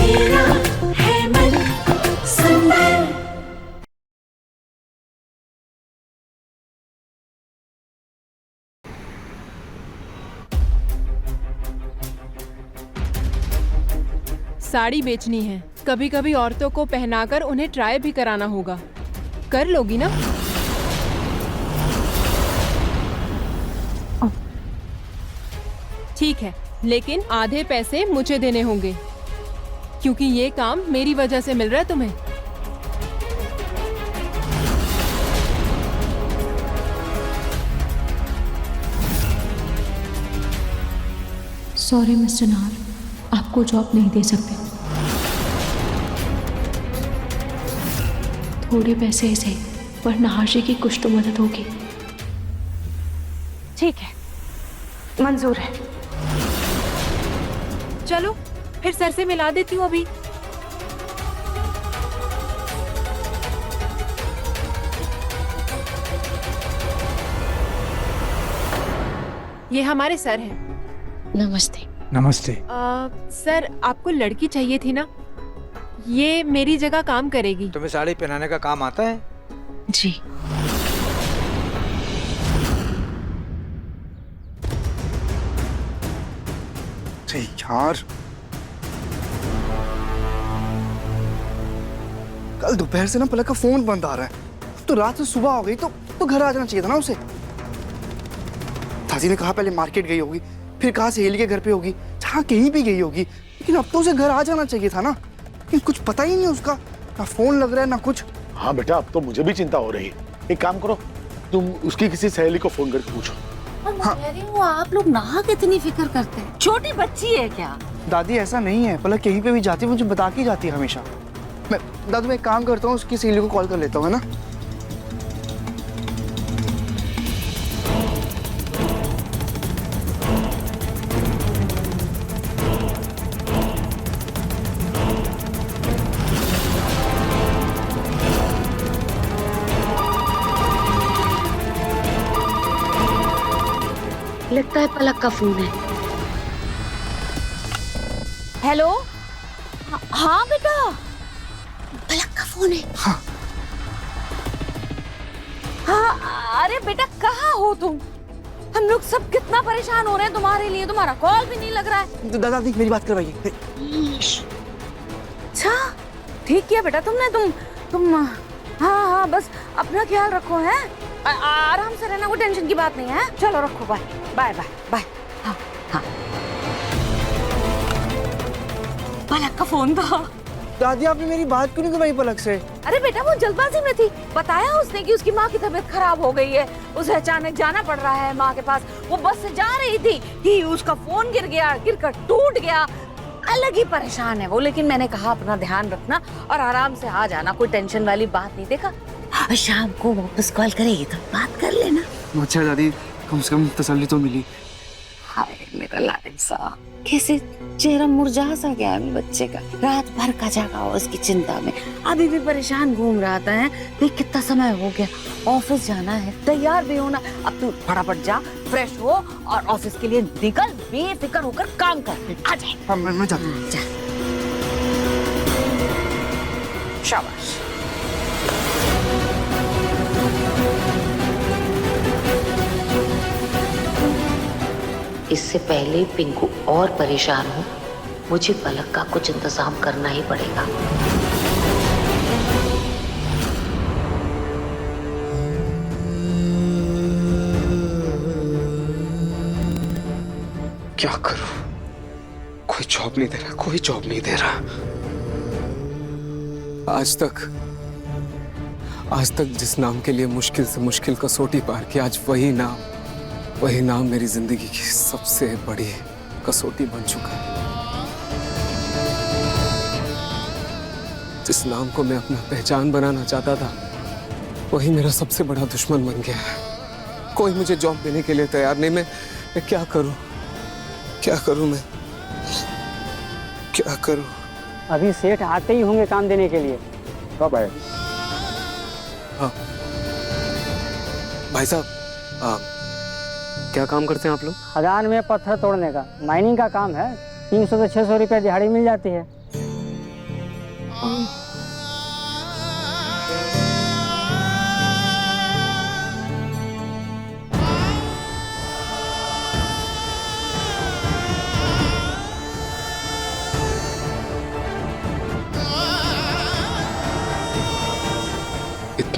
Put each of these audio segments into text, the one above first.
मेरा है मन सुंदर। साड़ी बेचनी है, कभी कभी औरतों को पहनाकर उन्हें ट्राई भी कराना होगा। कर लोगी ना? ठीक है, लेकिन आधे पैसे मुझे देने होंगे, क्योंकि ये काम मेरी वजह से मिल रहा है तुम्हें। सॉरी मिस्टर नार, आपको जॉब नहीं दे सकते। थोड़े पैसे से, वरना हाशी की कुछ तो मदद होगी। ठीक है, मंजूर है। चलो फिर सर से मिला देती हूँ अभी। ये हमारे सर हैं। नमस्ते। नमस्ते। सर आपको लड़की चाहिए थी ना? ये मेरी जगह काम करेगी। तुम्हें साड़ी पहनाने का काम आता है? जी। यार, कल दोपहर से ना पलक का फोन बंद आ रहा है। तो रात से सुबह हो गई तो घर आ जाना चाहिए था ना उसे। ताजी ने कहा पहले मार्केट गई होगी, फिर कहा सहेली के घर पे होगी, जहाँ कहीं भी गई होगी, लेकिन अब तो उसे घर आ जाना चाहिए था ना। लेकिन कुछ पता ही नहीं उसका, ना फोन लग रहा है ना कुछ। हाँ बेटा, अब तो मुझे भी चिंता हो रही है। एक काम करो, तुम उसकी किसी सहेली को फोन करके पूछो। हाँ। आप लोग नाहक इतनी फिक्र करते हैं, छोटी बच्ची है क्या? दादी ऐसा नहीं है, पलक कहीं पे भी जाती है मुझे बता के जाती है हमेशा। दादू मैं एक काम करता हूँ, उसकी सहेली को कॉल कर लेता हूँ, है ना। लगता है पलक का फोन है। हेलो। हाँ बेटा, पलक का फोन है। हाँ अरे बेटा, कहाँ हो तुम? हम लोग सब कितना परेशान हो रहे हैं तुम्हारे लिए, तुम्हारा कॉल भी नहीं लग रहा है। दादी मेरी बात करवाइए। अच्छा ठीक किया बेटा तुमने। तुम हाँ बस अपना ख्याल रखो है, आराम से रहना, कोई टेंशन की बात नहीं है। चलो रखो, बाय बाय बाय बाय। हाँ हाँ, पलक का फोन था। दादी आपने मेरी बात क्यों नहीं करवाई पलक से? अरे बेटा वो जल्दबाजी में थी, बताया उसने कि उसकी माँ की तबीयत खराब हो गई है, उसे अचानक जाना पड़ रहा है माँ के पास। वो बस से जा रही थी कि उसका फोन गिर गया, गिरकर टूट गया। अलग ही परेशान है वो, लेकिन मैंने कहा अपना ध्यान रखना और आराम से आ जाना, कोई टेंशन वाली बात नहीं। देखा शाम को वापस कॉल करेगी तो बात कर लेना। अच्छा दादी, कम से कम तसल्ली तो मिली। हाय मेरा लाडन सा, कैसे चेहरा मुरझा सा गया है बच्चे का। रात भर का जागा हो उसकी चिंता में, अभी भी परेशान घूम रहा था। है देख कितना समय हो गया, ऑफिस जाना है, तैयार भी होना। अब तू फटाफट जा, फ्रेश हो और ऑफिस के लिए निकल, बेफिक्र होकर काम कर। आ जाए। हाँ मैं जाता हूँ। जा, शाबाश। इससे पहले पिंकू और परेशान हो, मुझे पलक का कुछ इंतजाम करना ही पड़ेगा। क्या करूं? कोई जॉब नहीं दे रहा, कोई जॉब नहीं दे रहा। आज तक जिस नाम के लिए मुश्किल से मुश्किल कसौटी पार की, आज वही नाम मेरी जिंदगी की सबसे बड़ी कसौटी बन चुका है। जिस नाम को मैं अपना पहचान बनाना चाहता था, वही मेरा सबसे बड़ा दुश्मन बन गया है। कोई मुझे जॉब देने के लिए तैयार नहीं। मैं क्या करूं? मैं क्या करूं? अभी सेठ आते ही होंगे काम देने के लिए। कब आए? हाँ भाई साहब, क्या काम करते हैं आप लोग? खदान में पत्थर तोड़ने का, माइनिंग का काम है। 300 से 600 रुपये दिहाड़ी मिल जाती है। इतने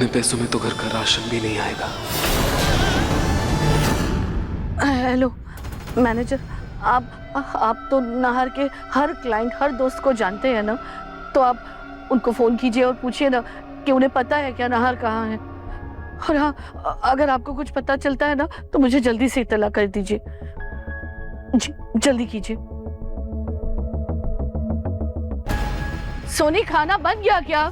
पैसों में तो घर का राशन भी नहीं आएगा। हेलो मैनेजर, आप तो नाहर के हर क्लाइंट, हर दोस्त को जानते हैं ना, तो आप उनको फोन कीजिए और पूछिए ना कि उन्हें पता है क्या नाहर कहाँ है। और हाँ, अगर आपको कुछ पता चलता है ना तो मुझे जल्दी से इत्तला कर दीजिए। जी जल्दी कीजिए। सोनी, खाना बन गया क्या?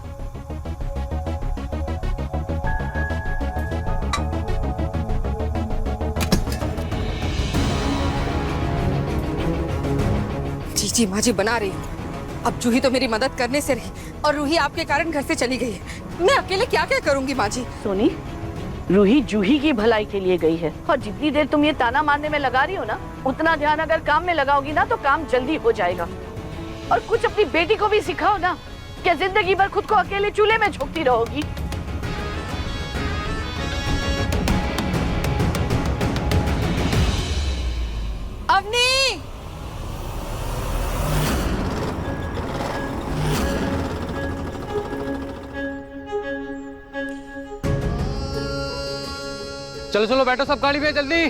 जी माँ जी बना रही हूँ। अब जूही तो मेरी मदद करने से रही और रूही आपके कारण घर से चली गई है। मैं अकेले क्या क्या करूंगी माँ जी। सोनी, रूही जूही की भलाई के लिए गई है और जितनी देर तुम ये ताना मारने में लगा रही हो ना, उतना ध्यान अगर काम में लगाओगी ना तो काम जल्दी हो जाएगा। और कुछ अपनी बेटी को भी सिखाओ ना, क्या जिंदगी भर खुद को अकेले चूल्हे में झोंकती रहोगी? अवनी, चलो चलो बैठो सब गाड़ी में जल्दी।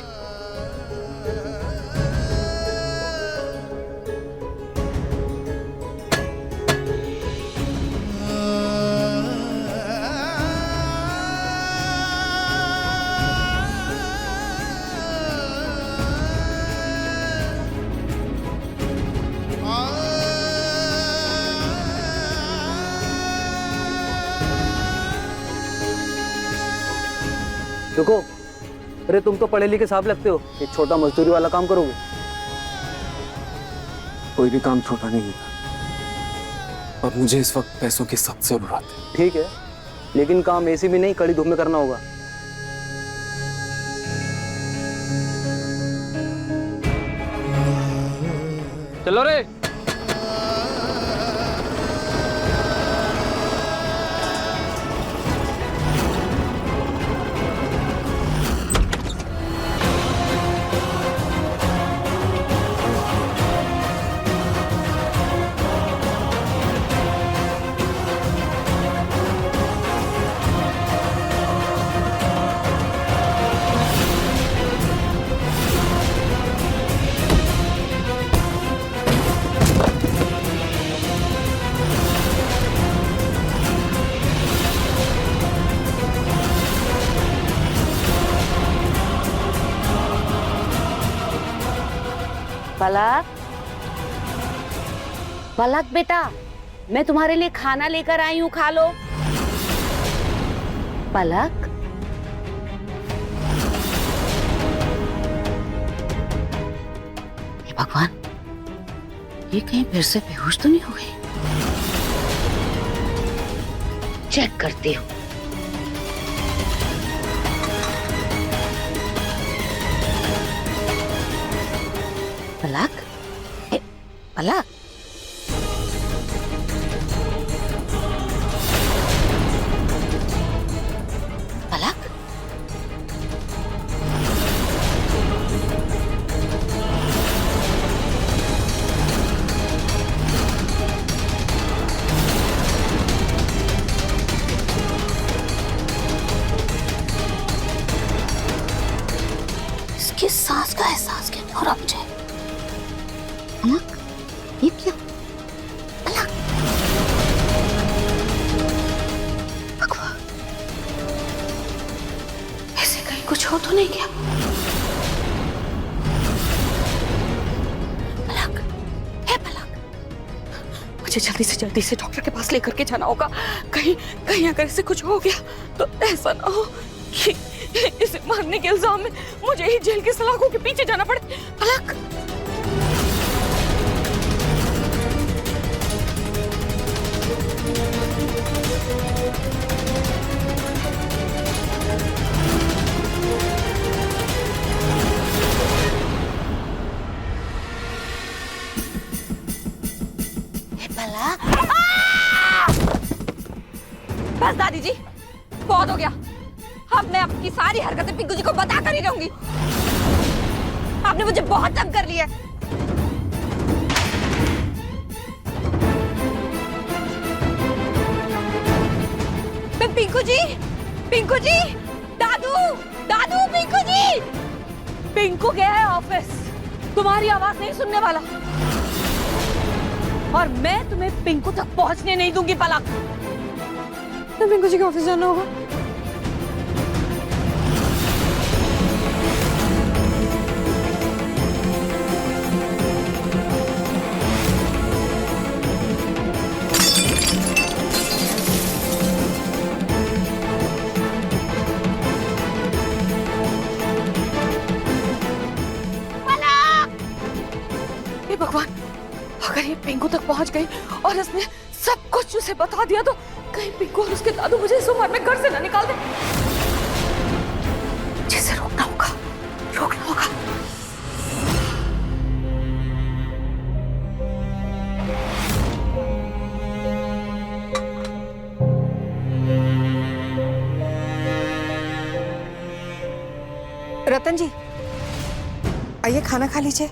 रुको, अरे तुम तो पढ़े लिखे साहब लगते हो, एक छोटा मजदूरी वाला काम करोगे? कोई भी काम छोटा नहीं था और मुझे इस वक्त पैसों की सख्त जरूरत है। ठीक है, लेकिन काम ऐसे भी नहीं, कड़ी धूप में करना होगा। चलो रे। पलक, पलक बेटा, मैं तुम्हारे लिए खाना लेकर आई हूँ, खा लो। पलक, हे भगवान, ये कहीं फिर से बेहोश तो नहीं हो गई? चेक करती हूँ। पलक, पलक, पलक, इसकी सांस का एहसास कैसे हो रहा मुझे? पलक, ये क्या? पलक, भगवान, ऐसे कहीं कुछ हो तो नहीं क्या? पलक, हे पलक, मुझे जल्दी से डॉक्टर के पास लेकर के जाना होगा। कहीं अगर इसे कुछ हो गया तो ऐसा ना हो कि इसे मारने के इल्जाम में मुझे ही जेल के सलाखों के पीछे जाना पड़े। पलक, हे पलक, बस दादी जी, बहुत हो गया। अब मैं आपकी सारी हरकतें पिंकू जी को बता कर ही रहूंगी। आपने मुझे बहुत तंग कर लिया है। पिंकू जी, पिंकू जी, दादू, दादू, पिंकू जी। पिंकू गया है ऑफिस, तुम्हारी आवाज नहीं सुनने वाला, और मैं तुम्हें पिंकू तक पहुंचने नहीं दूंगी पलक। तो पिंकू जी के ऑफिस जाना होगा। भगवान, अगर ये पिंकू तक पहुंच गई और इसने सब कुछ उसे बता दिया तो कहीं पिंकू और उसके दादू मुझे इस उम्र में घर से ना निकाल दे। जिसे रोकना होगा, रोकना होगा। रतन जी, आइए खाना खा लीजिए।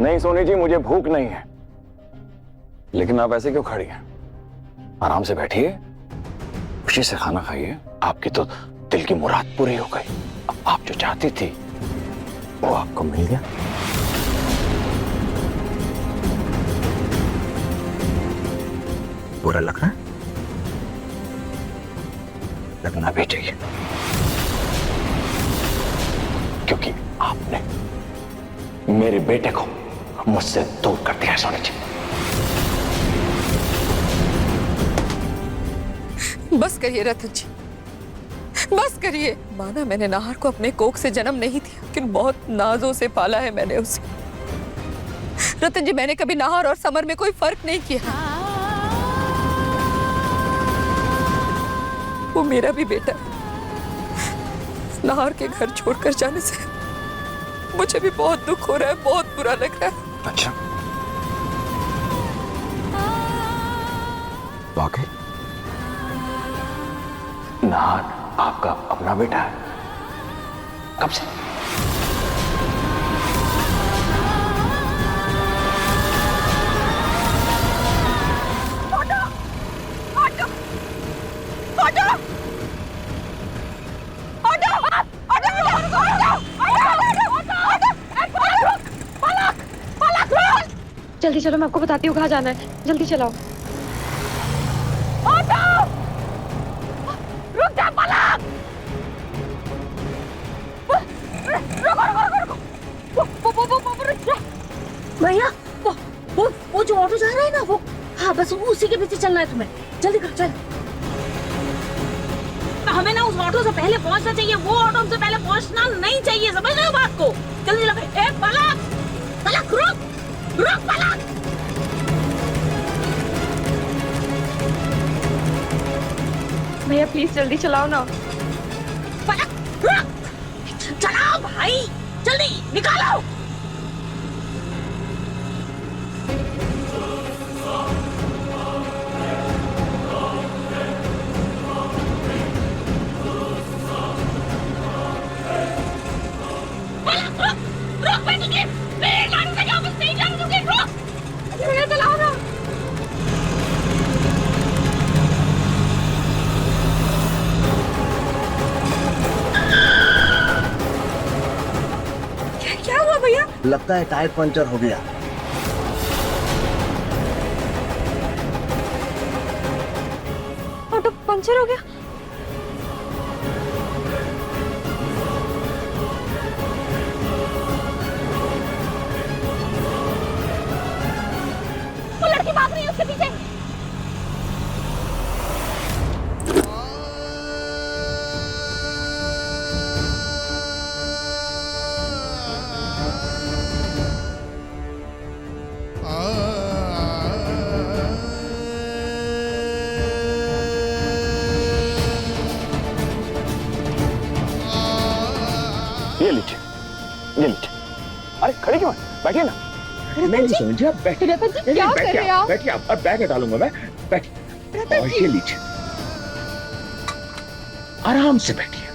नहीं सोनी जी, मुझे भूख नहीं है। लेकिन आप ऐसे क्यों खड़ी हैं? आराम से बैठिए, खुशी से खाना खाइए। आपकी तो दिल की मुराद पूरी हो गई। अब आप जो चाहती थी वो आपको मिल गया। बुरा लग रहा है? लगना भी चाहिए, क्योंकि आपने मेरे बेटे को मुझसे दूर कर दिया। सोनी जी, बस करिए रतन जी, बस करिए। माना मैंने नाहर को अपने कोख से जन्म नहीं दिया, लेकिन बहुत नाजों से पाला है मैंने उसे। रतन जी, मैंने कभी नाहर और समर में कोई फर्क नहीं किया। वो मेरा भी बेटा है। नाहर के घर छोड़कर जाने से मुझे भी बहुत दुख हो रहा है, बहुत बुरा लग रहा है। अच्छा, वाकई नाहर आपका अपना बेटा है? कब से? जल्दी चलो, मैं आपको बताती हूँ कहाँ जाना है। जल्दी चलाओ। रुक जा पलक! भैया, वो जो ऑटो जा रहा है ना, वो, हाँ बस उसी के पीछे चलना है तुम्हें। जल्दी कर, चल। हमें ना उस ऑटो से पहले पहुंचना चाहिए, वो ऑटो हमसे पहले पहुंचना नहीं चाहिए, समझ रहे हो बात को? जल्दी लगे। ए पलक, पलक रुक, रुक पलक! भैया प्लीज जल्दी चलाओ ना। पलक रुक, चलाओ भाई, जल्दी निकालो। लगता है टायर पंचर हो गया। ऑटो पंचर हो गया? वो लड़की भाग रही है उसके पीछे। ये लीजिए, ये लीजिए। अरे खड़े क्यों हैं? बैठिए ना। नहीं सोनी जी, आप बैठिए। क्या कर रहे हैं आप? बैठिए, आप बैग हटा लूंगा मैं। बैठिए, बैठिए नीचे, आराम से बैठिए,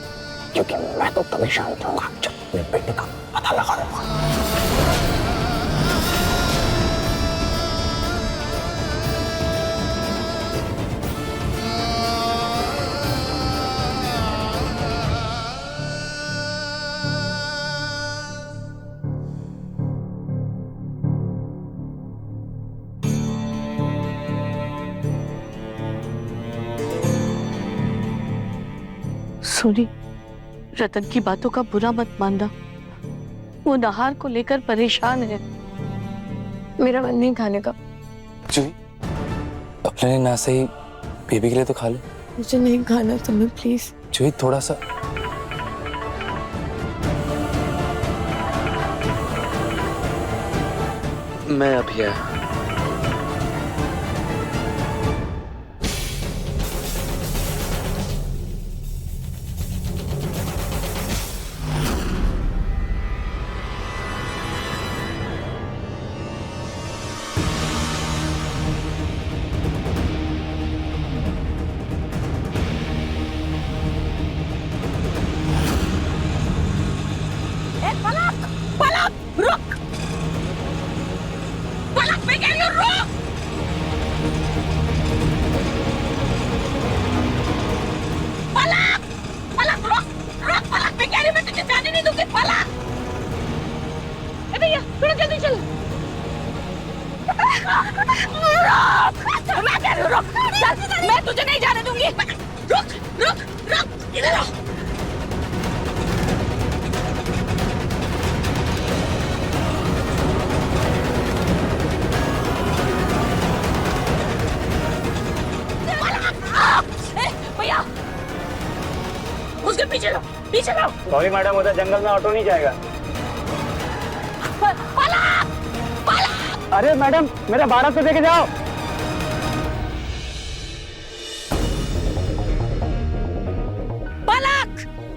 क्योंकि मैं तो तभी शांत रहूंगा जब अपने बेटे का पता लगा लूंगा। सुनी, रतन की बातों का बुरा मत मानना। वो नहार को लेकर परेशान है। मेरा मन नहीं खाने का। जी, अपने ना सही बेबी के लिए तो खा लो। मुझे नहीं खाना तुम्हें, प्लीज। जी थोड़ा सा। मैं अभी आया। मैं तुझे नहीं जाने दूंगी। रुक रुक रुक, इधर आ। भैया उसके पीछे लो, पीछे लो। सॉरी मैडम, उधर जंगल में ऑटो नहीं जाएगा। अरे मैडम, मेरा 1200 दे के जाओ। पलक,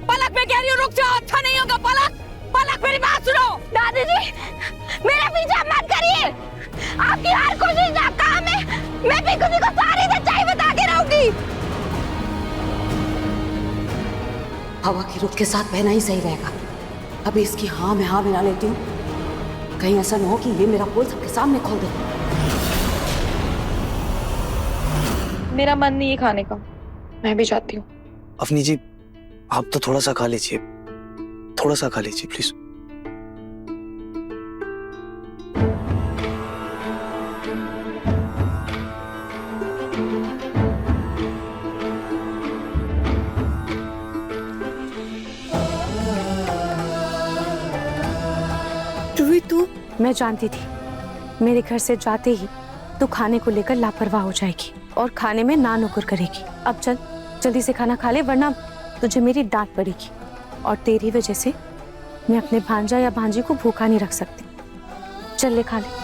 पलक मैं कह रही हूँ रुक जाओ, अच्छा नहीं होगा। पलक, पलक मेरी बात सुनो। दादी जी, मेरा पीछा मत करिए। आपकी हर कोशिश नाकाम है। मैं भी किसी को सारी सच्चाई बता के रहूंगी। हवा की रुख के साथ बहना ही सही रहेगा। अभी इसकी हाँ में हाँ मिला लेती हूँ, कहीं ऐसा न हो कि ये मेरा पोल सबके सामने खोल दे। मेरा मन नहीं है खाने का, मैं भी जाती हूँ। अवनी जी, आप तो थोड़ा सा खा लीजिए, थोड़ा सा खा लीजिए प्लीज। तू? मैं जानती थी मेरे घर से जाते ही तू खाने को लेकर लापरवाह हो जाएगी और खाने में ना नुकुर करेगी। अब चल जल्दी से खाना खा ले, वरना तुझे मेरी डांट पड़ेगी। और तेरी वजह से मैं अपने भांजा या भांजी को भूखा नहीं रख सकती। चल ले, खा ले।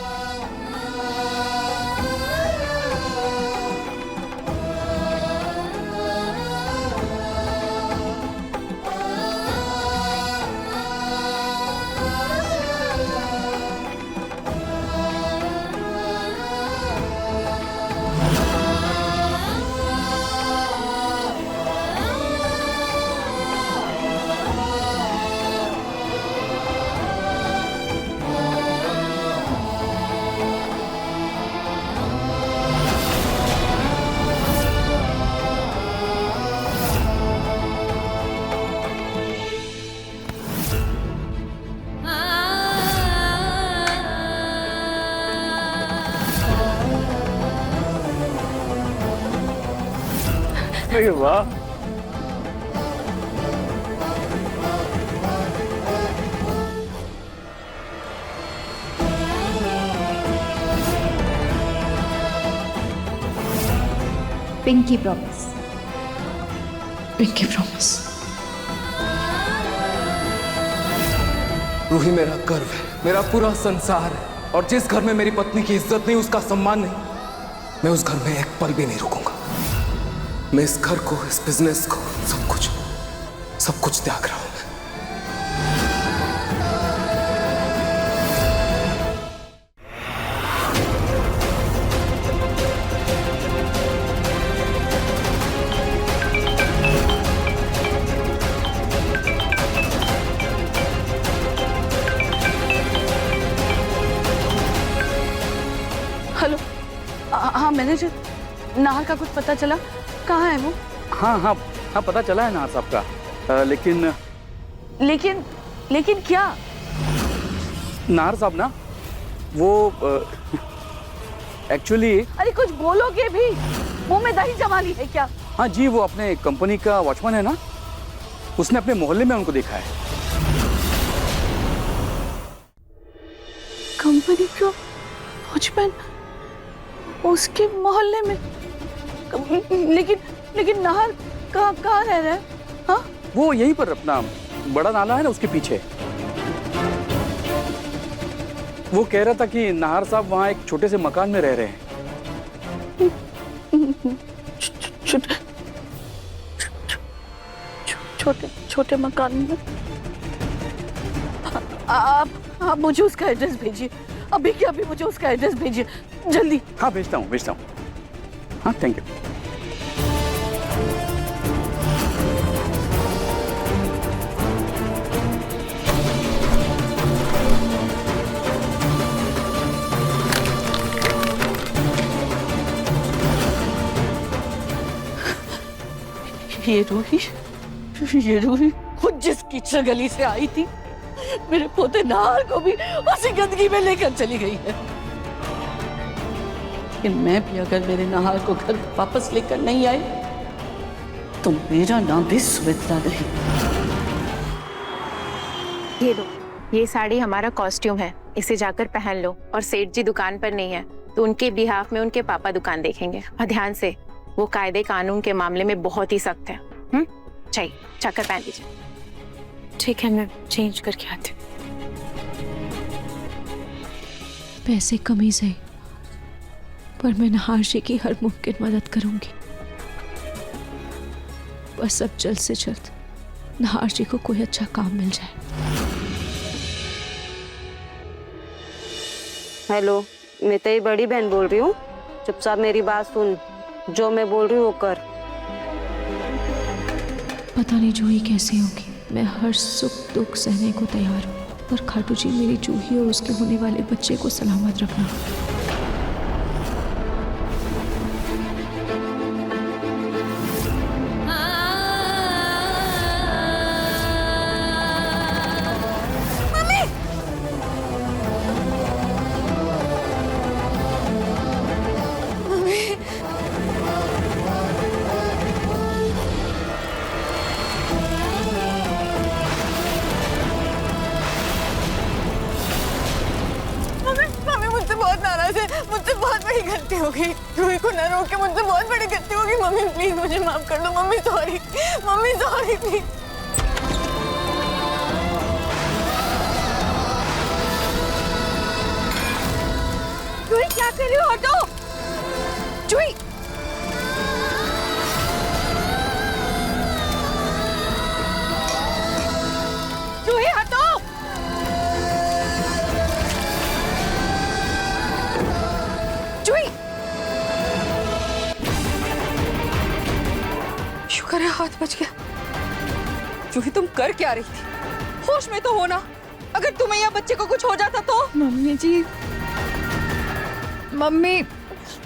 अरे वाह, pinky promise, pinky promise. Roohi मेरा गर्व है, मेरा पूरा संसार है, और जिस घर में मेरी पत्नी की इज्जत नहीं, उसका सम्मान नहीं, मैं उस घर में एक पल भी नहीं रुकूंगा। मैं इस घर को, इस बिजनेस को, सब कुछ त्याग रहा हूं। हाँ मैनेजर, नाहर का कुछ पता चला? कहाँ है वो? हाँ हाँ हाँ, पता चला है नाहर साहब का, लेकिन लेकिन क्या? नाहर साहब ना वो एक्चुअली अरे कुछ बोलोगे भी? मुंह में दही जमा ली है क्या? हाँ जी, वो अपने कंपनी का वॉचमैन है ना, उसने अपने मोहल्ले में उनको देखा है। कंपनी का वॉचमैन उसके मोहल्ले में? लेकिन नाहर कहाँ रह रहा है? हाँ, वो यहीं पर अपना बड़ा नाला है ना, उसके पीछे। वो कह रहा था कि नाहर साहब वहाँ एक छोटे से मकान में रह रहे हैं। छोटे मकान में? आप मुझे उसका एड्रेस भेजिए, अभी के अभी मुझे उसका एड्रेस भेजिए, जल्दी। हाँ भेजता हूँ। हाँ थैंक यू। ये रूही खुद जिस कीचड़ गली से आई थी, मेरे पोते नाहर को भी उसी गंदगी में लेकर चली गई है। लेकिन मैं भी अगर मेरे नाहर को घर वापस लेकर नहीं आई तो मेरा नाम भी सुमित्रा नहीं। ये लो, ये साड़ी हमारा कॉस्ट्यूम है, इसे जाकर पहन लो। और सेठ जी दुकान पर नहीं है तो उनके बिहाफ में उनके पापा दुकान देखेंगे। और ध्यान से, वो कायदे कानून के मामले में बहुत ही सख्त है। चाहिए जाकर पहन लीजिए। ठीक है, मैं चेंज करके आती हूँ। पैसे कमी से, पर मैं नाहर जी की हर मुमकिन मदद करूंगी। बस अब जल्द से जल्द नाहर जी को कोई अच्छा काम मिल जाए। हेलो, मैं तेरी बड़ी बहन बोल रही हूँ, चुपचाप मेरी बात सुन, जो मैं बोल रही हूँ वो कर। पता नहीं जूही कैसी होगी, मैं हर सुख दुख सहने को तैयार हूँ, पर खाटू जी मेरी जूही और उसके होने वाले बच्चे को सलामत रखना। मुझसे बहुत बड़ी गलती हो गई। रूही को न रोक के मुझसे बहुत बड़ी गलती हो गई। मम्मी प्लीज मुझे माफ कर दो। Mummy sorry please. रूही क्या कर रही हो? हटो जूही। जूही हटो। शुक्र है हाथ बच गया। जूही तुम कर क्या रही थी? होश में तो हो ना। अगर तुम्हें या बच्चे को कुछ हो जाता तो? मम्मी जी,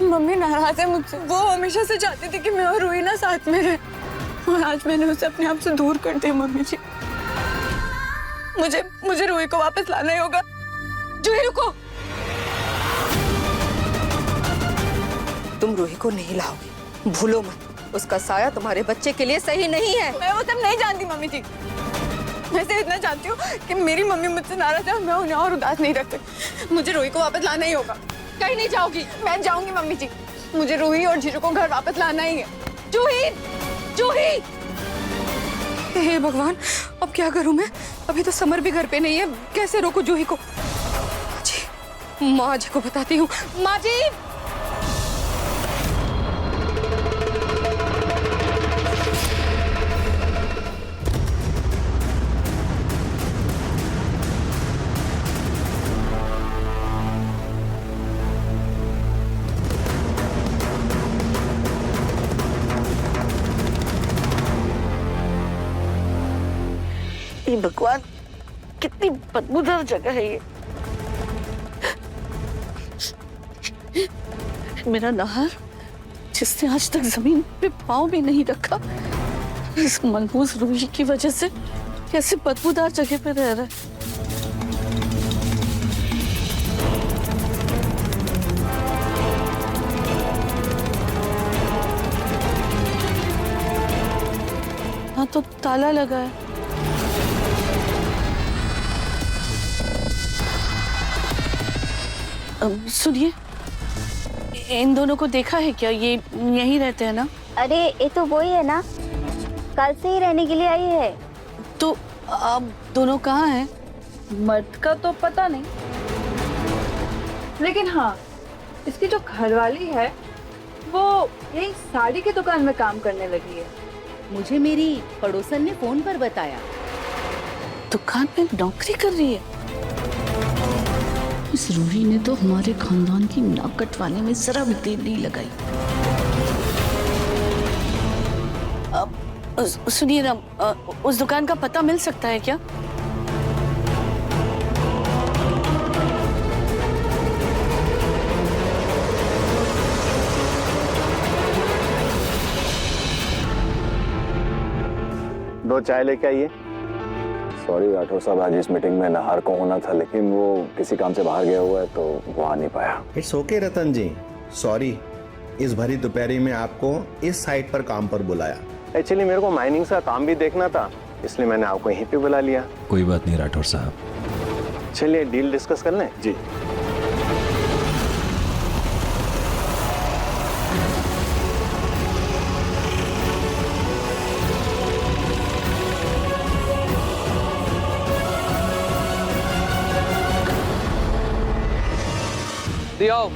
मम्मी नाराज है मुझसे। वो हमेशा से चाहती थी कि मैं और रूही ना साथ में रहे, और आज मैंने उसे अपने आप से दूर कर दिया। मम्मी जी, मुझे रूही को वापस लाना ही होगा। जूही रुको। तुम रूही को नहीं लाओगी, भूलो मत। उसका साया तुम्हारे बच्चे के लिए सही नहीं है। मैं वो सब नहीं जानती मम्मी जी। मैं सिर्फ इतना जानती हूँ कि मेरी मम्मी मुझसे नाराज है और मैं उन्हें और उदास नहीं रखती। मुझे रूही को वापस लाना ही होगा। कहीं नहीं जाओगी। मैं जाऊंगी मम्मी जी। मुझे रूही और जीजू को घर वापस लाना ही है। जूही। हे भगवान, अब क्या करूं मैं? अभी तो समर भी घर पे नहीं है। कैसे रोकूं जूही को? माँ जी को बताती हूँ। माँ जी। भगवान, कितनी बदबूदार जगह है ये। मेरा नाहर, जिसने आज तक जमीन पे पाँव भी नहीं रखा, इस मनहूस रूही की वजह से कैसे बदबूदार जगह पे रह रहा है। हाँ तो ताला लगा है। सुनिए, इन दोनों को देखा है क्या? ये यहीं रहते हैं ना? अरे ये तो वही है ना, कल से ही रहने के लिए आई है। तो अब दोनों कहाँ हैं? मर्द का तो पता नहीं, लेकिन हाँ इसकी जो घरवाली है वो यही साड़ी की दुकान में काम करने लगी है। मुझे मेरी पड़ोसन ने फोन पर बताया। दुकान में नौकरी कर रही है? इस रूही ने तो हमारे खानदान की नाक कटवाने में जरा भी देर नहीं लगाई। अब सुनिए ना, उस दुकान का पता मिल सकता है क्या? दो चाय लेके आइए। सॉरी राठौर साहब, आज इस मीटिंग में नाहर को होना था, लेकिन वो किसी काम से बाहर गया हुआ है तो वो आ नहीं पाया। It's okay Ratan ji, sorry इस भरी दोपहरी में आपको इस साइट पर काम पर बुलाया। एक्चुअली मेरे को माइनिंग का काम भी देखना था, इसलिए मैंने आपको यहीं पे बुला लिया। कोई बात नहीं राठौर साहब। चलिए डील डिस्कस कर लें। जी आओ।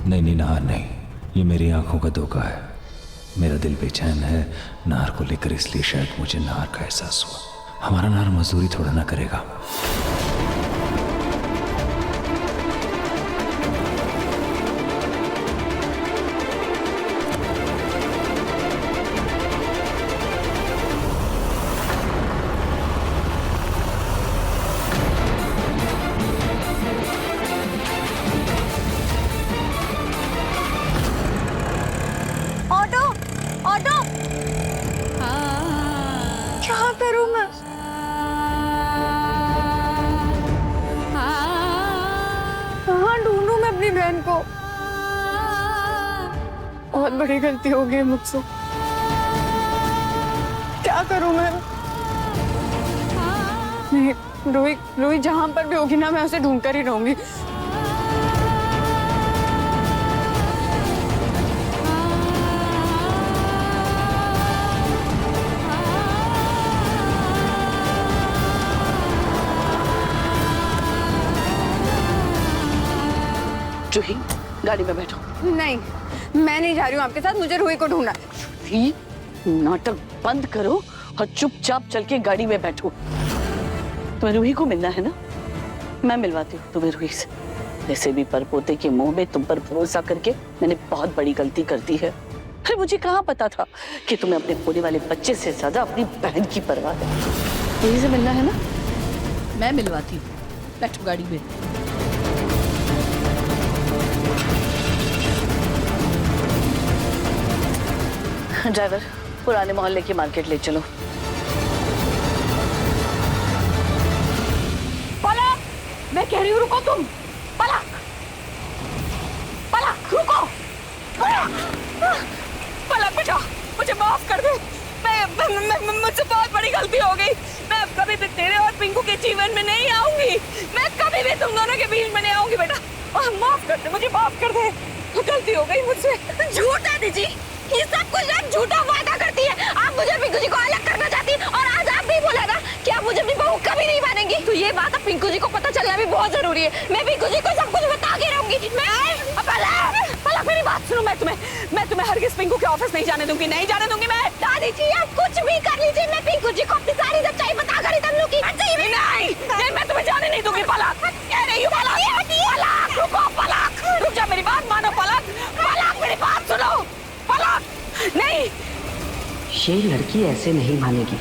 नहीं नाहर नहीं, ये मेरी आंखों का धोखा है। मेरा दिल बेचैन है नाहर को लेकर, इसलिए शायद मुझे नाहर का एहसास हुआ। हमारा नाहर मजदूरी थोड़ा ना करेगा। बहुत बड़ी गलती हो गई मुझसे। क्या करूं मैं? नहीं, रूही जहां पर भी होगी ना, मैं उसे ढूंढ कर ही रहूंगी। जूही, गाड़ी में बैठो। नहीं, मैं नहीं जा रही हूँ आपके साथ, मुझे रूही को ढूंढना है। नाटक बंद करो और चुपचाप चल के गाड़ी में बैठो। तुम्हें रूही को मिलना है ना, मैं मिलवाती हूँ तुम्हें रूही से। वैसे भी परपोते के मुंह में तुम पर भरोसा करके मैंने बहुत बड़ी गलती कर दी है। अरे मुझे कहाँ पता था कि तुम्हें अपने होने वाले बच्चे से ज्यादा अपनी बहन की परवाह है। रूही से मिलना है ना, मैं मिलवाती हूँ। बैठो गाड़ी में। ड्राइवर, पुराने मोहल्ले की मार्केट ले चलो। पलक, मैं कह रही हूँ रुको तुम। पलक, पलक रुको। पलक बेटा, मुझे माफ कर दे। मैं मुझसे बहुत बड़ी गलती हो गई। मैं अब कभी भी तेरे और पिंकू के जीवन में नहीं आऊंगी। मैं कभी भी तुम दोनों के बीच में नहीं आऊंगी बेटा। माफ कर दे, मुझे माफ कर दे। गलती हो गई मुझसे। झूठ है दीदी, ये सब कुछ आप झूठा वादा करती है। आप मुझे पिंकू जी को अलग करना चाहती है और आज आप भी बोला ना कि आप मुझे अपनी बहू कभी नहीं मानेंगी। तो ये बात अब पिंकू जी को पता चलना भी बहुत जरूरी है। मैं पिंकू जी को सब कुछ बता के रहूंगी। पलक मेरी बात सुनो, मैं तुम्हें हरगिज पिंकू के ऑफिस नहीं जाने दूंगी, नहीं जाने दूंगी मैं। दादी जी आप कुछ भी कर लीजिए, मैं पिंकू जी को अपनी सारी सच्चाई बता कर ही दम लूंगी। नहीं, मैं तुम्हें जाने नहीं दूंगी पलक, कह रही हूँ पलक। पलक रुको, पलक रुक जा, मेरी बात मानो पलक। पलक मेरी बात सुनो पलक। नहीं, ये लड़की ऐसे नहीं मानेगी।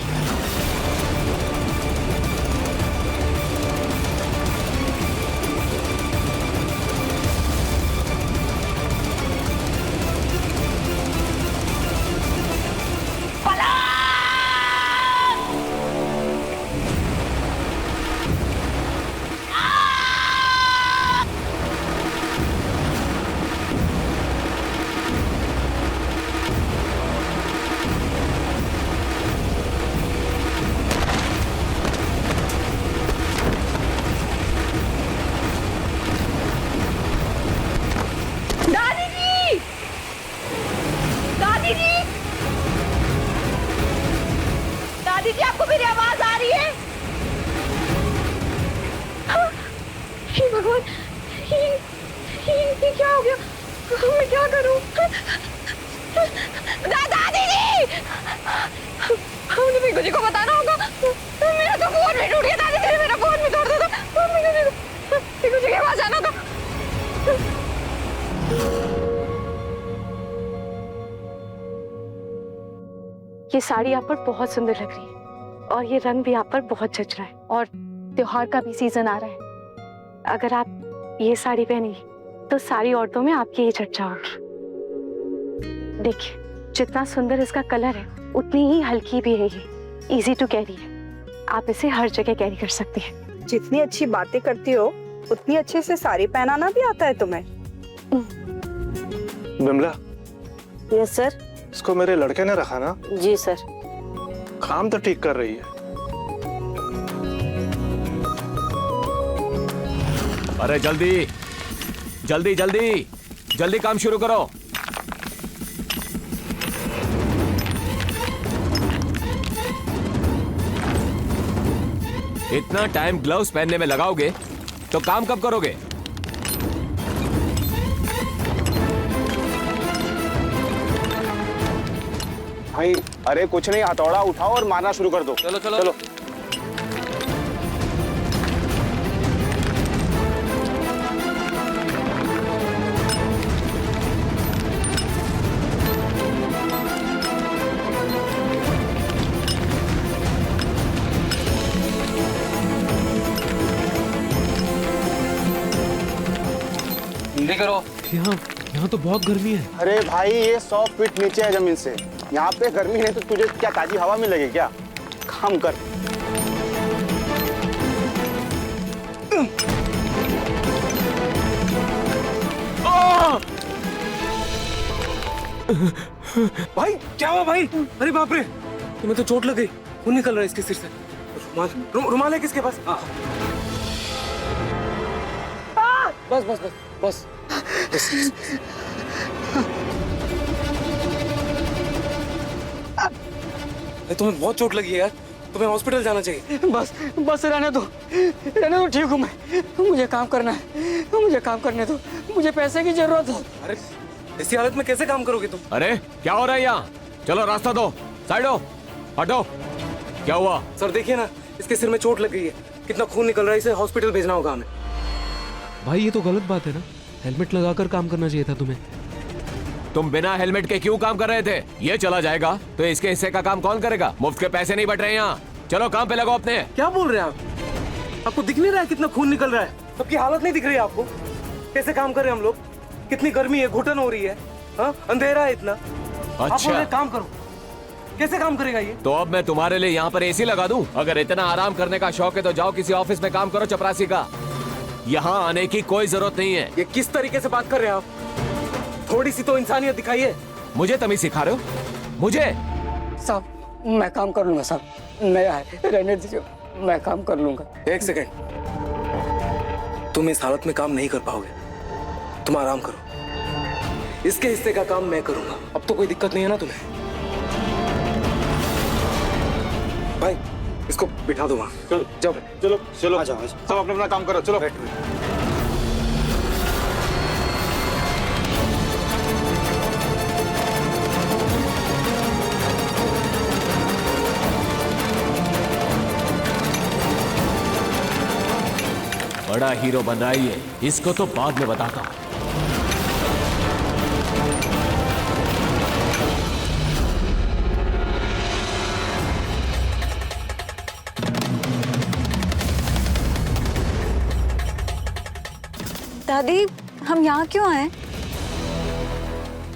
दादी जी आपको मेरी आवाज आ रही है? हे भगवान, ये क्या हो गया? मैं क्या करूं? दादी जी, मुझे पिंकू जी को बताना होगा। मेरा तो फोन भी टूट गया दादी जी, मेरा फोन भी तोड़ दो। पिंकू जी के पास जाना था। ये साड़ी आप पर बहुत सुंदर लग रही है और ये रंग भी आप पर बहुत जच रहा है और त्योहार का भी सीजन आ रहा है। अगर आप ये साड़ी पहनी तो सारी औरतों में आपकी ही चर्चा होगी। देखिए जितना सुंदर इसका कलर है उतनी ही हल्की भी है, ये इजी टू कैरी है, आप इसे हर जगह कैरी कर सकती हैं। जितनी अच्छी बातें करती हो उतनी अच्छे से साड़ी पहनाना भी आता है तुम्हें। Bimla, yes sir. इसको मेरे लड़के ने रखा ना? जी सर। काम तो ठीक कर रही है। अरे जल्दी जल्दी जल्दी जल्दी काम शुरू करो। इतना टाइम ग्लव्स पहनने में लगाओगे तो काम कब करोगे? भाई अरे कुछ नहीं, हथौड़ा उठाओ और मारना शुरू कर दो। चलो चलो चलो। जल्दी करो। यहाँ तो बहुत गर्मी है। अरे भाई ये 100 फीट नीचे है जमीन से, यहाँ पे गर्मी नहीं तो तुझे क्या ताजी हवा में लगे क्या? काम कर। भाई क्या हुआ भाई? अरे बाप रे, तुम्हें तो चोट लग गई, खून निकल रहा है इसके सिर से। रुमाल है किसके पास? बस बस बस बस। तुम्हें बहुत चोट लगी है यार, तुम्हें हॉस्पिटल जाना चाहिए। बस रहने दो ठीक हूँ मैं। मुझे काम करना है, मुझे काम करने दो, मुझे पैसे की जरूरत है। अरे इसी हालत में कैसे काम करोगे तुम? अरे क्या हो रहा है यहाँ? चलो रास्ता दो, साइड हो, हटो। क्या हुआ? सर देखिए ना, इसके सिर में चोट लग गई है, कितना खून निकल रहा है, इसे हॉस्पिटल भेजना होगा हमें। भाई ये तो गलत बात है ना, हेलमेट लगाकर काम करना चाहिए था तुम्हें। तुम बिना हेलमेट के क्यों काम कर रहे थे? ये चला जाएगा तो इसके हिस्से का काम कौन करेगा? मुफ्त के पैसे नहीं बट रहे यहाँ। चलो काम पे लगो अपने। क्या बोल रहे हैं आप? आपको दिख नहीं रहा है कितना खून निकल रहा है? सबकी हालत नहीं दिख रही है आपको? कैसे काम कर रहे हैं हम लोग? कितनी गर्मी है, घुटन हो रही है, अंधेरा है इतना। अच्छा आप काम करो, कैसे काम करेगा ये? तो अब मैं तुम्हारे लिए यहाँ पर एसी लगा दूं? अगर इतना आराम करने का शौक है तो जाओ किसी ऑफिस में काम करो चपरासी का। यहाँ आने की कोई जरूरत नहीं है। ये किस तरीके से बात कर रहे हैं आप? थोड़ी सी तो इंसानियत दिखाइए। मुझे तमीज सिखा रहे हो? मुझे? साहब मैं काम कर लूंगा साहब, नया है, रहने दीजिए, मैं काम कर लूंगा। एक सेकेंड, तुम इस हालत में काम नहीं कर पाओगे, तुम आराम करो। इसके हिस्से का काम मैं करूंगा। अब तो कोई दिक्कत नहीं है ना तुम्हें? भाई इसको बिठा दो वहां। चलो जाओ चलो चलो, आ जाओ सब अपना अपना काम करो, चलो बैठो। बड़ा हीरो बन रहा है ये, इसको तो बाद में बताता हूं। दादी, हम यहाँ क्यों आए?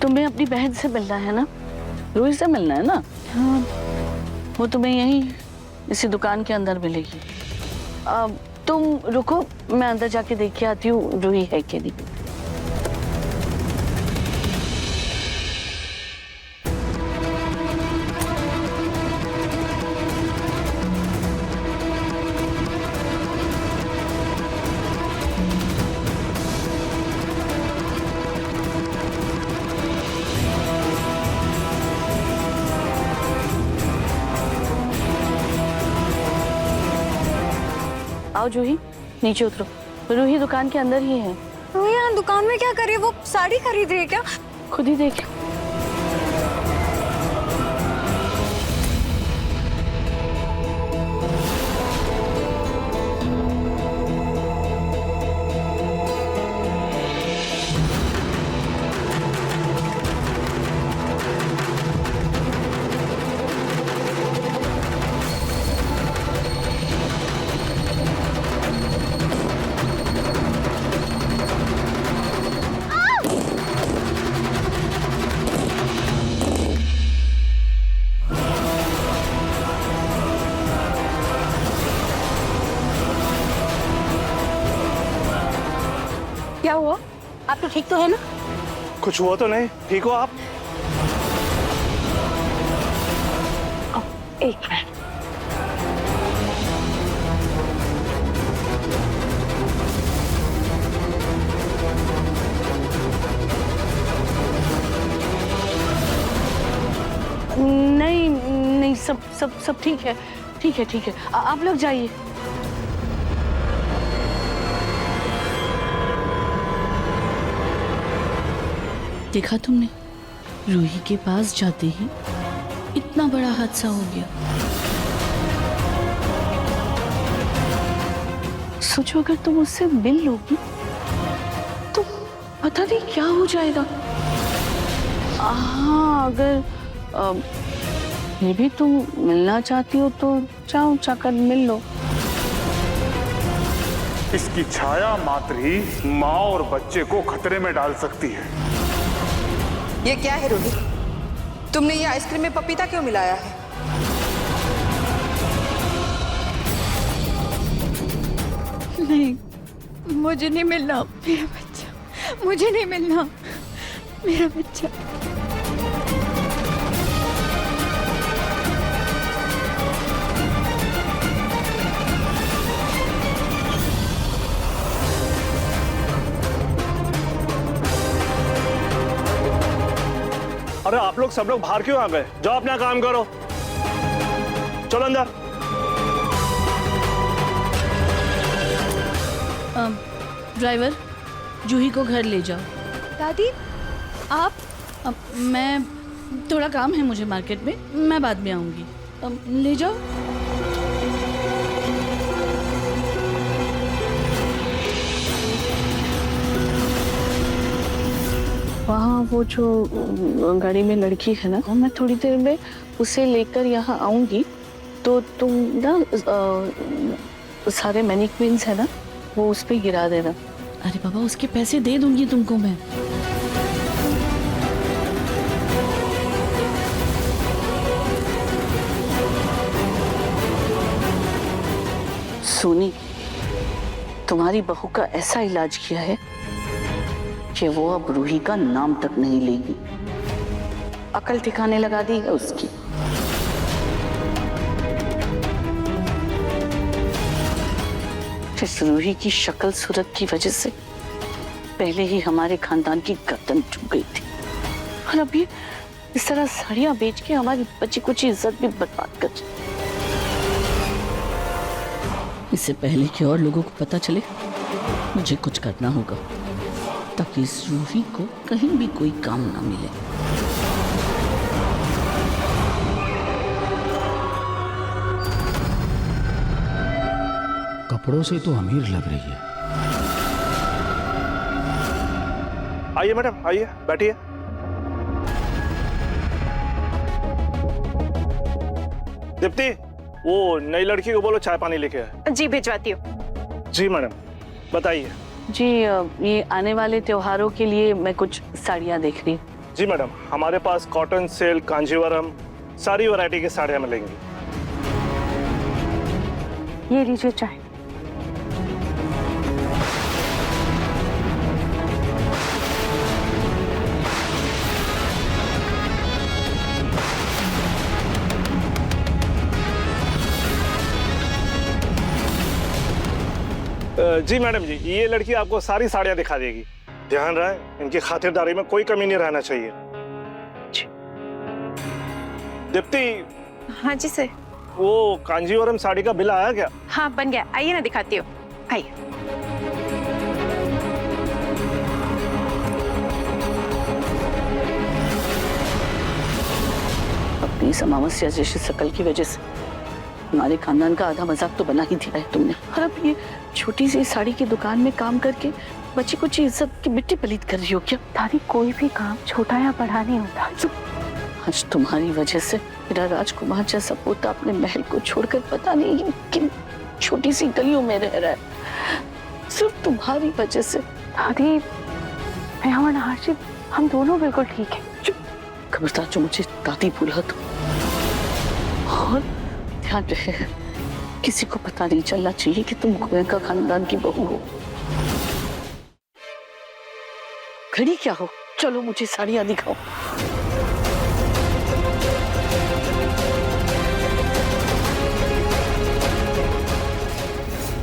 तुम्हें अपनी बहन से मिलना है ना, रूही से मिलना है ना? हाँ। वो तुम्हें यहीं इसी दुकान के अंदर मिलेगी। अब तुम रुको, मैं अंदर जाके देख के आती हूँ रूही है कि नहीं। आओ जूही, नीचे उतरो। रूही दुकान के अंदर ही है। रूही यहाँ दुकान में क्या कर रही है? वो साड़ी खरीद रही है क्या? खुद ही देख। क्या हुआ? आप तो ठीक तो है ना? कुछ हुआ तो नहीं? ठीक हो आप? एक मिनट। नहीं नहीं, सब सब सब ठीक है, ठीक है, ठीक है। आप लोग जाइए। देखा तुमने, रूही के पास जाते ही इतना बड़ा हादसा हो गया। सोचो अगर तुम उससे मिल लोगी तो पता नहीं क्या हो जाएगा। हाँ, अगर ये भी तुम मिलना चाहती हो तो जाओ, जाकर मिल लो। इसकी छाया मात्र ही माँ और बच्चे को खतरे में डाल सकती है। ये क्या है रूही? तुमने ये आइसक्रीम में पपीता क्यों मिलाया है? नहीं, मुझे नहीं मिलना मेरा बच्चा, मुझे नहीं मिलना मेरा बच्चा। अरे आप लोग सब लोग बाहर क्यों आ गए? जाओ अपना काम करो, चलो अंदर। ड्राइवर, जूही को घर ले जाओ। दादी, आप? मैं थोड़ा काम है मुझे मार्केट में, मैं बाद में आऊंगी। ले जाओ। वहाँ वो जो गाड़ी में लड़की है ना, मैं थोड़ी देर में उसे लेकर यहाँ आऊंगी, तो तुम ना सारे मैनिक्विन्स है ना, वो उस पे गिरा देना। अरे बाबा, उसके पैसे दे दूंगी तुमको मैं। सोनी, तुम्हारी बहू का ऐसा इलाज किया है कि वो अब रूही का नाम तक नहीं लेगी। अकल ठिकाने लगा दी है उसकी। इस रूही की शक्ल सूरत की वजह से पहले ही हमारे खानदान की गर्दन झुक गई थी। और अब ये इस तरह साड़ियाँ बेच के हमारी बची कुछ इज्जत भी बर्बाद कर। इससे पहले कि और लोगों को पता चले, मुझे कुछ करना होगा ताकि इस रूही को कहीं भी कोई काम ना मिले। कपड़ों से तो अमीर लग रही है। आइए मैडम, आइए बैठिए। दीप्ति, वो नई लड़की को बोलो चाय पानी लेके आए। जी भिजवाती हूँ। जी मैडम, बताइए। जी ये आने वाले त्योहारों के लिए मैं कुछ साड़ियाँ देख रही हूँ। जी मैडम, हमारे पास कॉटन, सिल्क, कांजीवरम सारी वैरायटी की साड़ियाँ मिलेंगी। ये लीजिए चाय। जी मैडम जी, ये लड़की आपको सारी साड़ियाँ दिखा देगी। ध्यान रहे, इनकी खातिरदारी में कोई कमी नहीं रहना चाहिए। दीप्ति। हाँ जी सर। वो कांजीवरम साड़ी का बिल आया क्या? हाँ बन गया, आइए ना दिखाती हूँ, आइए। अपनी इस अमावस्या जैसी शकल की वजह से हमारे खानदान का आधा मजाक तो बना ही दिया है तुमने। और अब ये छोटी सी साड़ी की दुकान में काम करके बच्ची कुछ इज्जत की मिट्टी पलीत कर रही हो क्या? दादी कोई भी काम छोटा या बड़ा नहीं होता। चुप। आज तुम्हारी वजह से मेरा राजकुमार जैसा पोता अपने महल को छोड़कर पता नहीं किन छोटी सी गलियों में रह रहा है, सिर्फ तुम्हारी वजह से। दादी, मैं और नाहर, हम दोनों बिल्कुल ठीक है। चुप। खबरदार जो मुझे दादी बोला तो। और ध्यान रहे, किसी को पता नहीं चलना चाहिए कि तुम गोयनका खानदान की बहू हो। खड़ी क्या हो, चलो मुझे साड़ियाँ दिखाओ।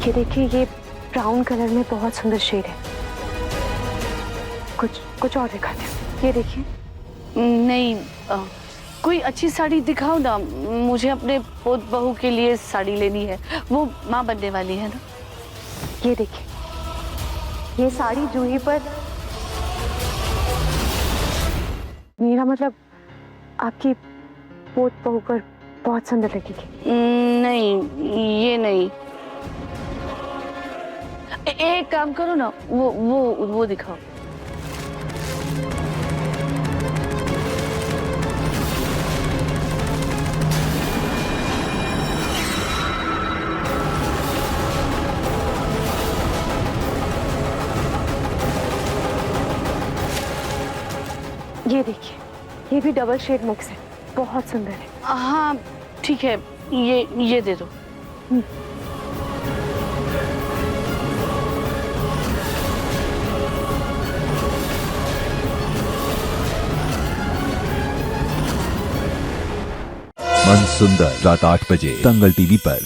ये देखिए, ये ब्राउन कलर में बहुत सुंदर शेड है। कुछ और दिखाते हैं। ये देखिए। नहीं, कोई अच्छी साड़ी दिखाओ ना, मुझे अपने पोत बहू के लिए साड़ी लेनी है, वो माँ बनने वाली है ना। ये देखिए, ये साड़ी जूही पर, मेरा मतलब आपकी पोत बहू पर बहुत सुंदर लगेगी। नहीं, ये नहीं। एक काम करो ना, वो दिखाओ। ये देखिए, ये भी डबल शेड मिक्स है, बहुत सुंदर है। हाँ ठीक है, ये दे दो। मन सुंदर रात 8 बजे दंगल टीवी पर।